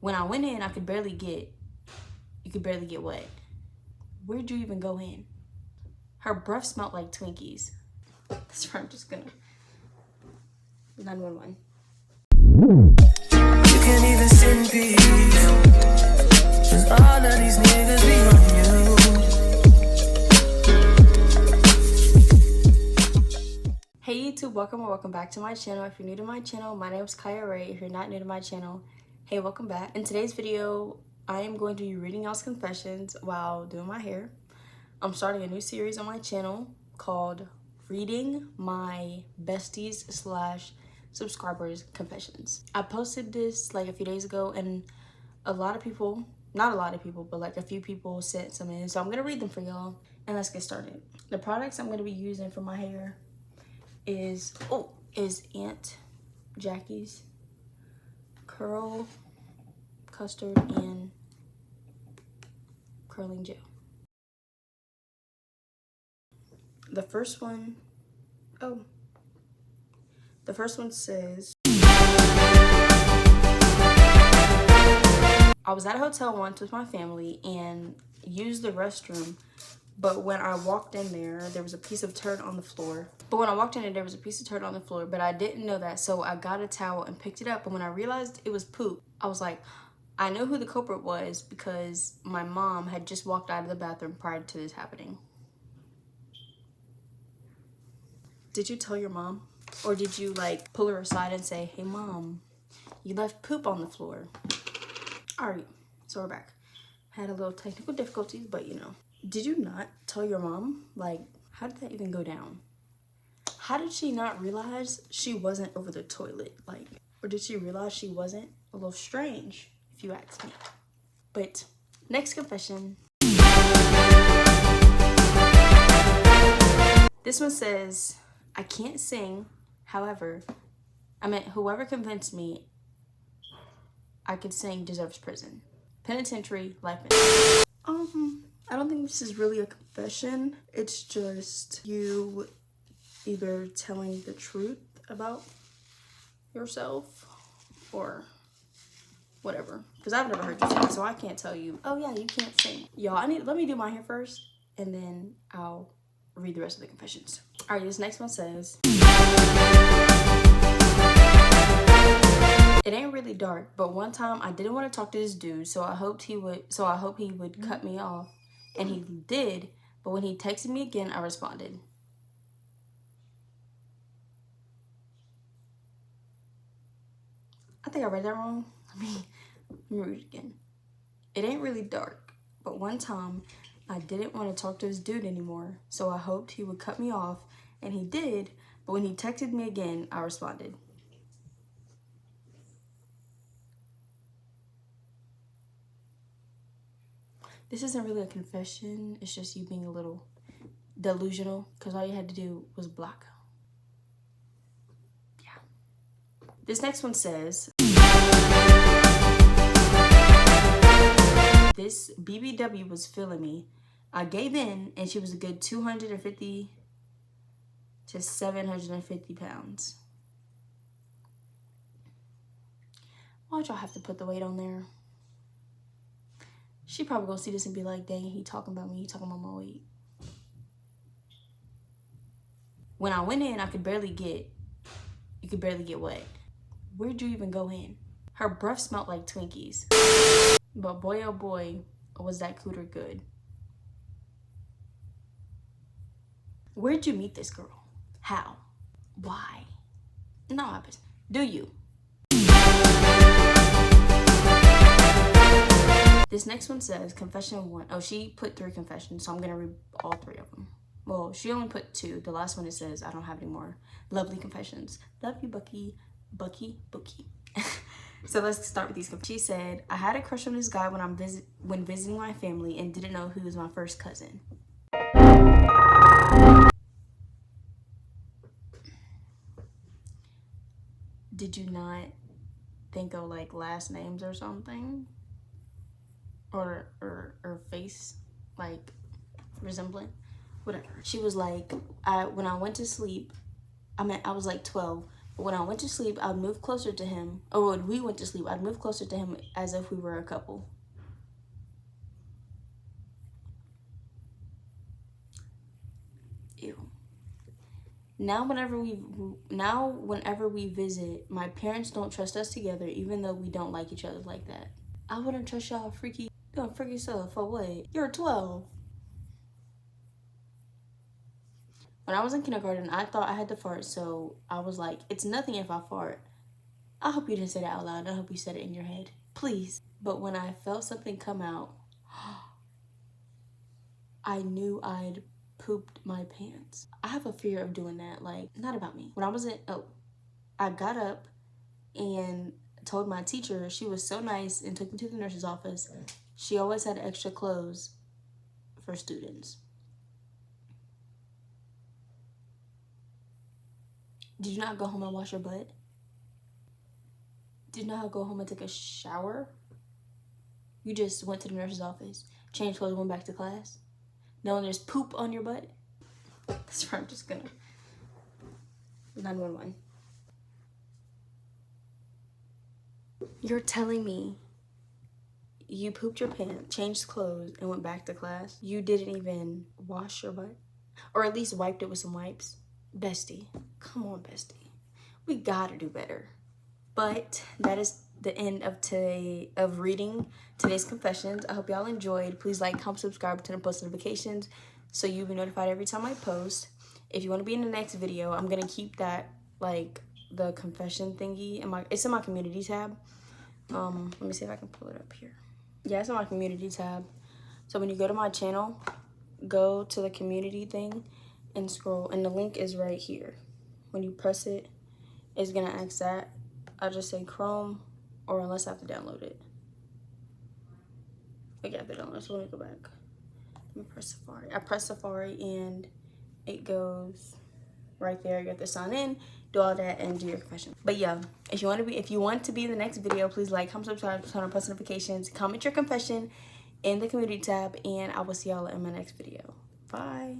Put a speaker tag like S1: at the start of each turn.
S1: When I went in, you could barely get wet. Where'd you even go in? Her breath smelled like Twinkies. That's why I'm just gonna 911.
S2: You can't even send peace. Cause all of these niggas be on you.
S1: Hey YouTube, welcome back to my channel. If you're new to my channel, my name is kiyaarayee. If you're not new to my channel, hey, welcome back. In today's video, I am going to be reading y'all's confessions while doing my hair. I'm starting a new series on my channel called Reading My Besties / Subscribers Confessions. I posted this like a few days ago, and a lot of people, not a lot of people, but like a few people sent some in, so I'm gonna read them for y'all, and let's get started. The products I'm gonna be using for my hair is Aunt Jackie's Curl Custard and Curling Gel. The first one says, I was at a hotel once with my family and used the restroom, but when I walked in there was a piece of turd on the floor. But I didn't know that, so I got a towel and picked it up, and when I realized it was poop, I was like, I know who the culprit was because my mom had just walked out of the bathroom prior to this happening. Did you tell your mom? Or did you like pull her aside and say, hey mom, you left poop on the floor? Alright, so we're back. Had a little technical difficulties, but you know. Did you not tell your mom? Like, how did that even go down? How did she not realize she wasn't over the toilet? Like, or did she realize she wasn't? A little strange, if you ask me. But next confession. This one says, I can't sing. However, whoever convinced me I could sing deserves prison. Penitentiary, life. I don't think this is really a confession. It's just you either telling the truth about yourself or whatever. Because I've never heard you sing, so I can't tell you, oh yeah, you can't sing. Y'all, let me do my hair first, and then I'll read the rest of the confessions. All right, this next one says, it ain't really dark, but one time I didn't want to talk to this dude, so I hope he would cut me off, and he did, but when he texted me again, I responded. I think I read that wrong. Let me read it again. It ain't really dark, but one time I didn't want to talk to this dude anymore, so I hoped he would cut me off, and he did, but when he texted me again, I responded. This isn't really a confession, it's just you being a little delusional, because all you had to do was block. Yeah. This next one says, this BBW was feeling me. I gave in, and she was a good 250 to 750 pounds. Why'd y'all have to put the weight on there? She probably gonna see this and be like, dang, he talking about me, he talking about my weight. When I went in, you could barely get wet. Where'd you even go in? Her breath smelled like Twinkies. But boy, oh boy, was that cooter good. Where'd you meet this girl? How? Why? Not my business. Do you? This next one says, confession 1. Oh, she put 3 confessions, so I'm gonna read all 3 of them. Well, she only put 2. The last one, it says, I don't have any more lovely confessions. Love you, Bucky. So let's start with these. She said, I had a crush on this guy when visiting my family and didn't know who was my first cousin. Did you not think of like last names or something? Or face like resemblant? Whatever. She was like, when I went to sleep, I was like 12. when I went to sleep, I'd move closer to him. Or when we went to sleep, I'd move closer to him as if we were a couple. Ew. Now whenever we visit, my parents don't trust us together, even though we don't like each other like that. I wouldn't trust y'all freaky self for what? You're 12. When I was in kindergarten, I thought I had to fart, so I was like, it's nothing if I fart. I hope you didn't say that out loud. I hope you said it in your head. Please. But when I felt something come out, I knew I'd pooped my pants. I have a fear of doing that. Like, not about me. When I was I got up and told my teacher. She was so nice and took me to the nurse's office. She always had extra clothes for students. Did you not go home and wash your butt? Did you not go home and take a shower? You just went to the nurse's office, changed clothes, went back to class? Knowing there's poop on your butt? That's where I'm just gonna 911. You're telling me you pooped your pants, changed clothes, and went back to class? You didn't even wash your butt? Or at least wiped it with some wipes? Bestie, come on, bestie. We gotta do better. But that is the end of reading today's confessions. I hope y'all enjoyed. Please like, comment, subscribe, turn on post notifications so you'll be notified every time I post. If you want to be in the next video, I'm gonna keep that, like, the confession thingy it's in my community tab. Let me see if I can pull it up here. Yeah, it's in my community tab. So when you go to my channel, go to the community thing and scroll, and the link is right here. When you press it, it's gonna ask that. I just say Chrome, or unless I have to download it. Okay, I have to download, so let me go back. Let me press Safari. I press Safari and it goes right there. You have to sign in, do all that, and do your confession. But yeah, if you want to be in the next video, please like, comment, subscribe, turn on post notifications, comment your confession in the community tab, and I will see y'all in my next video. Bye.